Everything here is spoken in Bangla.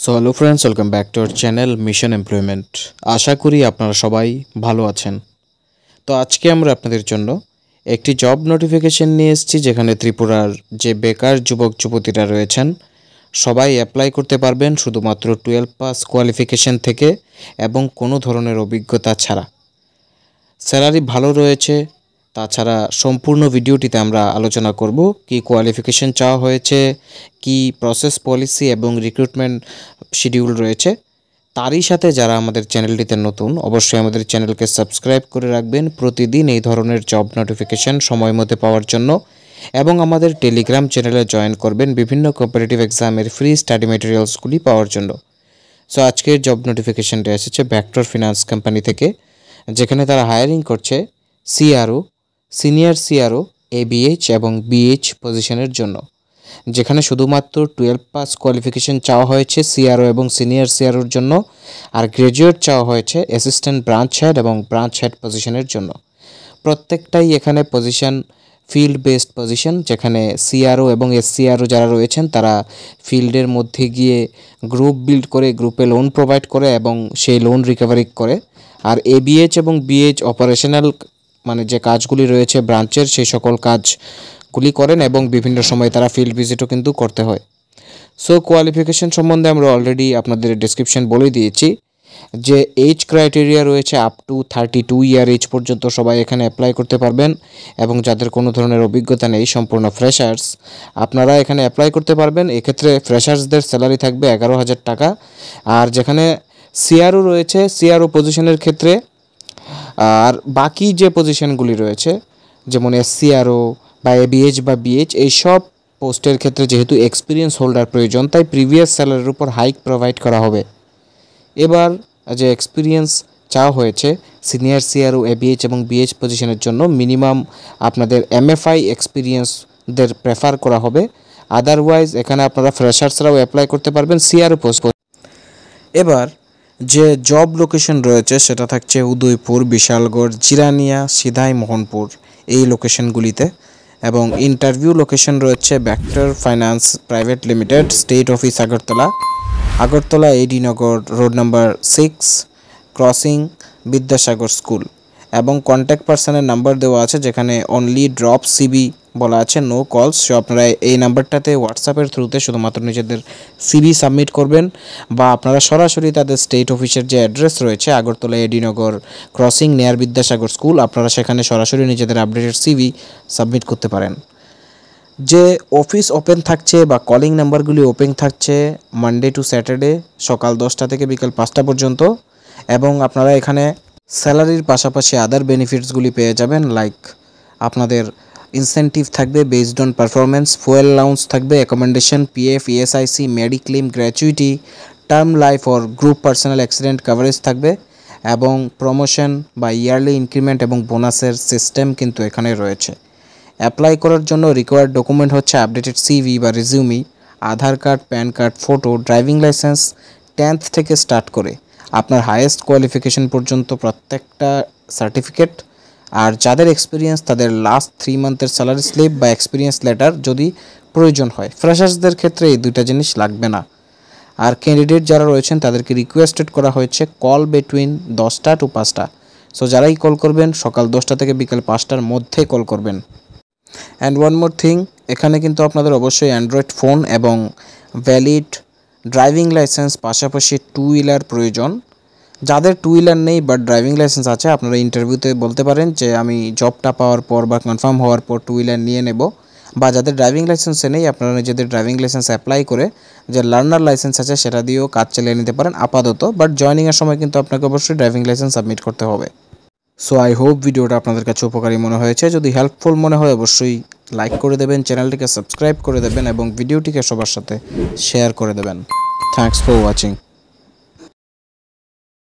So hello friends, welcome back to our channel mission employment. আশা করি আপনারা সবাই ভালো আছেন। তো আজকে আমরা আপনাদের জন্য একটি জব নোটিফিকেশন নিয়ে এসেছি, যেখানে ত্রিপুরার যে বেকার যুবক যুবতীরা রয়েছেন সবাই অ্যাপ্লাই করতে পারবেন শুধুমাত্র 12 পাস কোয়ালিফিকেশন থেকে এবং কোনো ধরনের অভিজ্ঞতা ছাড়া। স্যালারি ভালো রয়েছে। তাছাড়া সম্পূর্ণ ভিডিওটিতে আমরা আলোচনা করব কি কোয়ালিফিকেশন চাওয়া হয়েছে, কি প্রসেস পলিসি এবং রিক্রুটমেন্ট শিডিউল রয়েছে। তারই সাথে যারা আমাদের চ্যানেলটিতে নতুন, অবশ্যই আমাদের চ্যানেলকে সাবস্ক্রাইব করে রাখবেন প্রতিদিন এই ধরনের জব নোটিফিকেশন সময় মতো পাওয়ার জন্য, এবং আমাদের টেলিগ্রাম চ্যানেলে জয়েন করবেন বিভিন্ন কম্পিটিটিভ এক্সামের ফ্রি স্টাডি মেটেরিয়ালসগুলি পাওয়ার জন্য। সো আজকের জব নোটিফিকেশনটা এসেছে ভেক্টর ফিনান্স কোম্পানি থেকে, যেখানে তারা হায়ারিং করছে সিআরও, সিনিয়র সিআরও, এবিএইচ এবং বিএইচ পজিশনের জন্য, যেখানে শুধুমাত্র 12 পাস কোয়ালিফিকেশন চাওয়া হয়েছে সিআরও এবং সিনিয়র সিআরওর জন্য, আর গ্র্যাজুয়েট চাওয়া হয়েছে অ্যাসিস্ট্যান্ট ব্রাঞ্চ হেড এবং ব্রাঞ্চ হেড পজিশনের জন্য। প্রত্যেকটাই এখানে পজিশন ফিল্ড বেসড পজিশন, যেখানে সিআরও এবং এসসিআরও যারা রয়েছেন তারা ফিল্ডের মধ্যে গিয়ে গ্রুপ বিল্ড করে, গ্রুপে লোন প্রোভাইড করে এবং সেই লোন রিকভারি করে। আর এবিএইচ এবং বিএইচ অপারেশনাল মানে যে কাজগুলি রয়েছে ব্রাঞ্চের, সেই সকল কাজগুলি করেন এবং বিভিন্ন সময় তারা ফিল্ড ভিজিটও কিন্তু করতে হয়। সো কোয়ালিফিকেশন সম্বন্ধে আমরা অলরেডি আপনাদের ডেসক্রিপশন বলে দিয়েছি যে এজ ক্রাইটেরিয়া রয়েছে আপ টু 32 ইয়ার এজ পর্যন্ত সবাই এখানে অ্যাপ্লাই করতে পারবেন, এবং যাদের কোনো ধরনের অভিজ্ঞতা নেই, সম্পূর্ণ ফ্রেশার্স, আপনারা এখানে অ্যাপ্লাই করতে পারবেন। এক্ষেত্রে ফ্রেশার্সদের স্যালারি থাকবে 11,000 টাকা। আর যেখানে সিআরও রয়েছে, সিআরও পজিশনের ক্ষেত্রে আর বাকি যে পজিশনগুলি রয়েছে যেমন এসসিআরও বা এবিএইচ বা বিএইচ, এই সব পোস্টের ক্ষেত্রে যেহেতু এক্সপিরিয়েন্স হোল্ডার প্রয়োজন, তাই প্রিভিয়াস স্যালারির উপর হাইক প্রোভাইড করা হবে। এবার যে এক্সপিরিয়েন্স চাওয়া হয়েছে সিনিয়র সিআরও, এবিএইচ এবং বিএইচ পজিশনের জন্য মিনিমাম আপনাদের এমএফআই এক্সপিরিয়েন্সদের প্রেফার করা হবে। আদারওয়াইজ এখানে আপনারা ফ্রেশার্সরাও অ্যাপ্লাই করতে পারবেন সিআরও পোস্ট। এবার যে জব লোকেশন রয়েছে সেটা থাকছে উদয়পুর, বিশালগড়, জিরানিয়া, সিধাই, মোহনপুর, এই লোকেশনগুলিতে। এবং ইন্টারভিউ লোকেশন রয়েছে vector finance private limited, state office Agartala, Agartala AD Nagar, road number 6, crossing Vidyasagar school. এবং কন্ট্যাক্ট পার্সনের নাম্বার দেওয়া আছে, যেখানে অনলি ড্রপ সিবি বলা আছে, নো কলস। সো আপনারা এই নাম্বারটাতে হোয়াটসঅ্যাপের থ্রুতে শুধুমাত্র নিজেদের সিবি সাবমিট করবেন, বা আপনারা সরাসরি তাদের স্টেট অফিসের যে অ্যাড্রেস রয়েছে Agartala AD Nagar crossing near Vidyasagar school, আপনারা সেখানে সরাসরি নিজেদের আপডেটেড সিবি সাবমিট করতে পারেন। যে অফিস ওপেন থাকছে বা কলিং নাম্বারগুলি ওপেন থাকছে মানডে টু স্যাটারডে সকাল 10টা থেকে বিকাল 5টা পর্যন্ত। এবং আপনারা এখানে স্যালারির পাশাপাশি আদার বেনিফিটসগুলি পেয়ে যাবেন, লাইক আপনাদের ইনসেন্টিভ থাকবে based on performance, fuel allowance থাকবে, accommodation, PF, ESIC, mediclaim, gratuity, term life or group personal accident coverage থাকবে, এবং প্রমোশন বা ইয়ারলি ইনক্রিমেন্ট এবং বোনাসের সিস্টেম কিন্তু এখানে রয়েছে। অ্যাপ্লাই করার জন্য রিকোয়ার্ড ডকুমেন্ট হচ্ছে আপডেটেড সিভি বা resume, Aadhaar card, PAN card, photo, driving licence 10th থেকে স্টার্ট করে আপনার হাইয়েস্ট কোয়ালিফিকেশন পর্যন্ত প্রত্যেকটা সার্টিফিকেট। আর যাদের এক্সপিরিয়েন্স তাদের লাস্ট 3 মান্থের স্যালারি স্লিপ বা এক্সপিরিয়েন্স লেটার যদি প্রয়োজন হয়। ফ্রেশার্সদের ক্ষেত্রে এই দুইটা জিনিস লাগবে না। আর ক্যান্ডিডেট যারা রয়েছেন তাদেরকে রিকোয়েস্টেড করা হয়েছে কল বিটুইন 10টা to 5টা। সো যারাই কল করবেন সকাল 10টা থেকে বিকাল 5টার মধ্যে কল করবেন। অ্যান্ড ওয়ান মোর থিং, এখানে কিন্তু আপনাদের অবশ্যই অ্যান্ড্রয়েড ফোন এবং ভ্যালিড ড্রাইভিং লাইসেন্স, পাশাপাশি 2 হুইলার প্রয়োজন। যাদের 2 হুইলার নেই বাট ড্রাইভিং লাইসেন্স আছে, আপনারা ইন্টারভিউতে বলতে পারেন যে আমি জবটা পাওয়ার পর বা কনফার্ম হওয়ার পর 2 হুইলার নিয়ে নেব। বা যাদের ড্রাইভিং লাইসেন্সে নেই, আপনারা নিজেদের ড্রাইভিং লাইসেন্স অ্যাপ্লাই করে যে লার্নার লাইসেন্স আছে সেটা দিয়েও কাজ চালিয়ে নিতে পারেন আপাতত, বাট জয়নিংয়ের সময় কিন্তু আপনাকে অবশ্যই ড্রাইভিং লাইসেন্স সাবমিট করতে হবে। সো আই হোপ ভিডিওটা আপনাদের কাছে উপকারী মনে হয়েছে। যদি হেল্পফুল মনে হয় অবশ্যই লাইক করে দেবেন, চ্যানেলটিকে সাবস্ক্রাইব করে দেবেন এবং ভিডিওটিকে সবার সাথে শেয়ার করে দেবেন। Thanks for watching.